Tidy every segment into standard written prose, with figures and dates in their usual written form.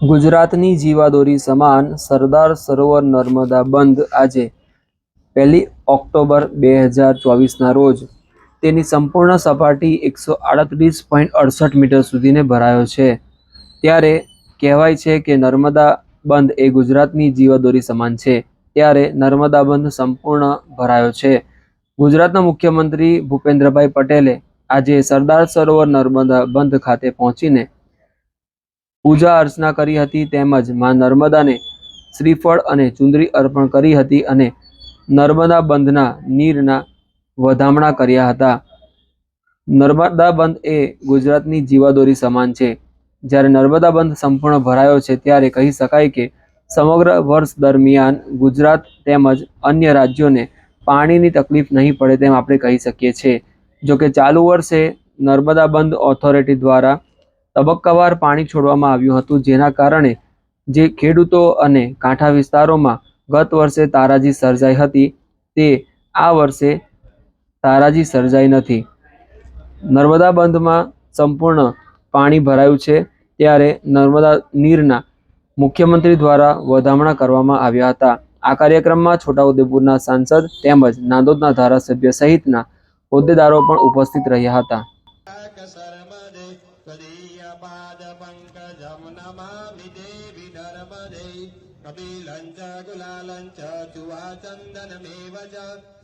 ગુજરાતની જીવાદોરી સમાન સરદાર સરોવર નર્મદા બંધ આજે 1 ઓક્ટોબર 2024ના રોજ તેની સંપૂર્ણ સપાટી 138.68 મીટર સુધીને ભરાયો છે। ત્યારે કહેવાય છે કે નર્મદા બંધ એ ગુજરાતની જીવાદોરી સમાન છે। ત્યારે નર્મદા બંધ સંપૂર્ણ ભરાયો છે। ગુજરાતના મુખ્યમંત્રી ભૂપેન્દ્રભાઈ પટેલે આજે સરદાર સરોવર નર્મદા બંધ ખાતે પહોંચીને પૂજા અર્ચના કરી હતી તેમજ માં નર્મદાને શ્રીફળ અને ચુંદડી અર્પણ કરી હતી અને નર્મદા બંધના નીરના વધામણા કર્યા હતા। નર્મદા બંધ એ ગુજરાતની જીવાદોરી સમાન છે। જ્યારે નર્મદા બંધ સંપૂર્ણ ભરાયો છે ત્યારે કહી શકાય કે સમગ્ર વર્ષ દરમિયાન ગુજરાત તેમજ અન્ય રાજ્યોને પાણીની તકલીફ નહીં પડે તેમ આપણે કહી શકીએ છીએ। જોકે ચાલુ વર્ષે નર્મદા બંધ ઓથોરિટી દ્વારા તબક્કાવાર પાણી છોડવામાં આવ્યું હતું, જેના કારણે જે ખેડૂતો અને કાંઠા વિસ્તારોમાં ગત વર્ષે તારાજી સર્જાઈ હતી તે આ વર્ષે તારાજી સર્જાઈ નથી। નર્મદા બંધમાં સંપૂર્ણ પાણી ભરાયું છે ત્યારે નર્મદા નીરના મુખ્યમંત્રી દ્વારા વધામણા કરવામાં આવ્યા હતા। આ કાર્યક્રમમાં છોટાઉદેપુરના સાંસદ તેમજ નાંદોદના ધારાસભ્ય સહિતના હોદ્દેદારો પણ ઉપસ્થિત રહ્યા હતા। कपिलञ्च गुलालञ्च चुवाचन्दनमेव च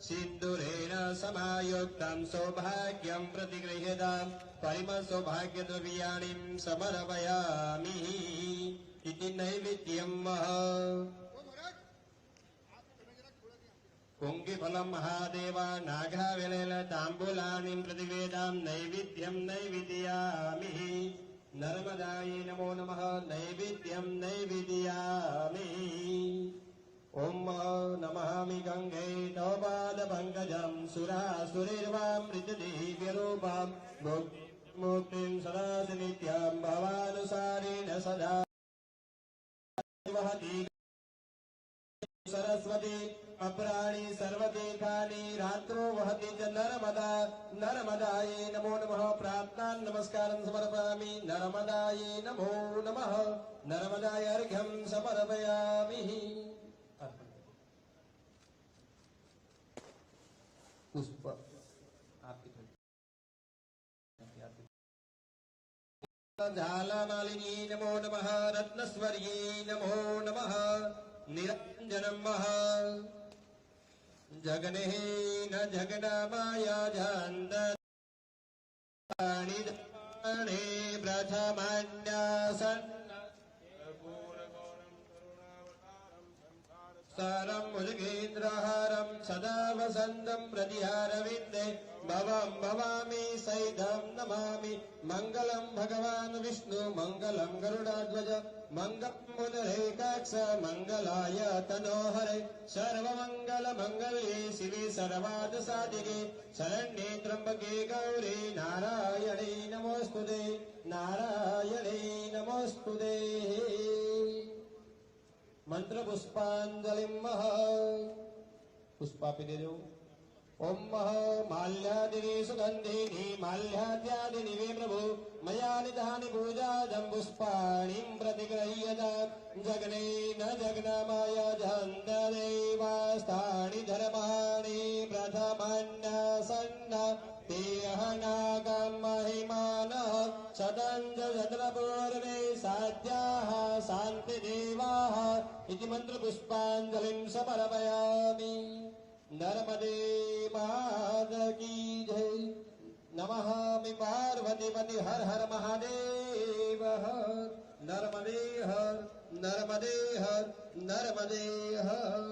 सिन्दूरेण समायुक्तं सौभाग्यं प्रतिगृह्यतां परिमसौभाग्यद्रव्याणिं समर्पयामि इति नैवेद्यं पुङ्गिफलं महादेवा नागाविलेन ताम्बूलानिं प्रतिवेदां नैवेद्यं नैवेदयामि नर्मदाय नमो नमः नैवेद्यं नैवेदयामि ओम नमामि गंगे तवपादपङ्कजं सुरासुरैर्वामृतदेव्यरूपं मुक्तिं सदा नित्यं भवानुसारेण सदा वहति सरस्वती अप्राणि सर्वदेकानि रात्रो वहति च नर्मदा नर्मदाये नमो नमः प्रार्थनां नमस्कारं समर्पयामि नर्मदाये नमो नमः नर्मदाय अर्घ्यं समर्पयामि पुष्प झालमालिनी नमो नमः रत्नस्वर्ये नमो नमः निरञ्जनं जगने न जगन्माया झन्दने प्रथमान्यासन्नरं मुजगेन्द्रहारं सदा वसन्तं प्रतिहारविन्दे भवं भवामि सैधं नमामि मङ्गलं भगवान् विष्णु मङ्गलं गरुडाध्वज मङ्गलं मुनिरेकाक्ष मङ्गलाय तनोहरे सर्वमङ्गलमङ्गल्ये शिवे सर्वार्थसाधिके शरण्ये त्र्यम्बके गौरी नारायणे नमोऽस्तुते नारायणे नमोऽस्तुते मन्त्रपुष्पाञ्जलिं पुष्पापि दे दो ओम माल्यादिनी सुगंधिनी माल्याद्यादिनी वे प्रभु मया निधानि पूजाजं पुष्पाणिं प्रतिगृह्यता जगने न जगन्माया झन्ददेवास्तानि धर्माणि प्रथमान्यासन्न तेऽहनागं महिमानः सदञ्च शतपूर्वे साध्याः शान्तिदेवाः इति मन्त्रपुष्पाञ्जलिं समर्पयामि नर्मदे मात की जय नमामि पार्वतीपति हर हर महादेव हर नर्मदे हर नर्मदे हर नर्मदे हर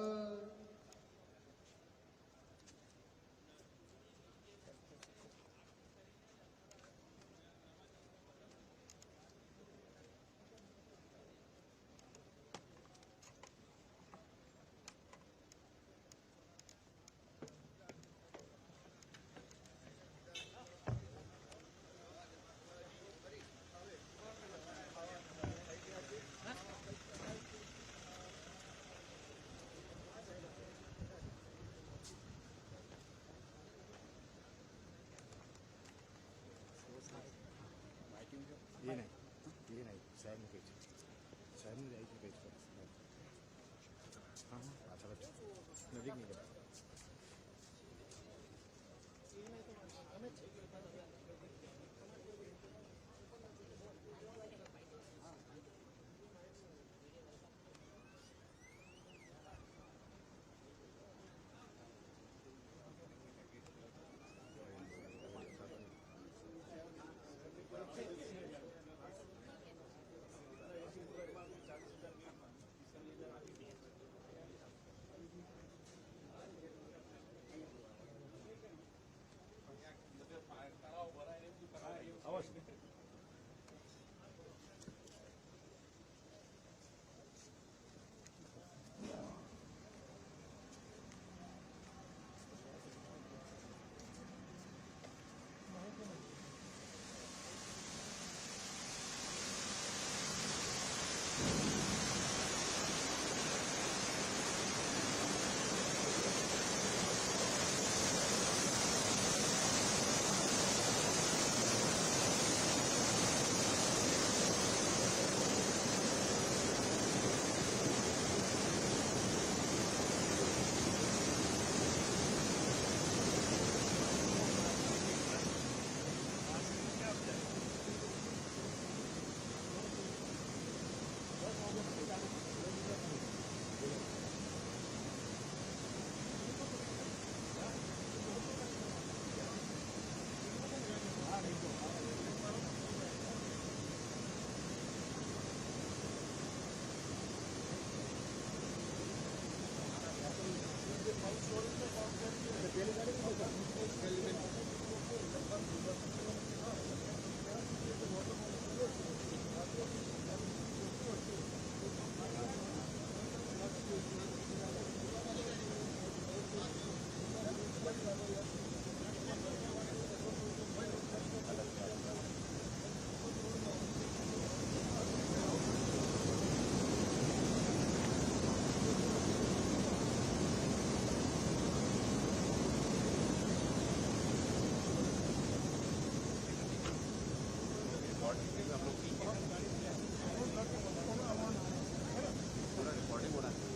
નજીક નીકળે पूरा रिकॉर्डिंग हो रहा है।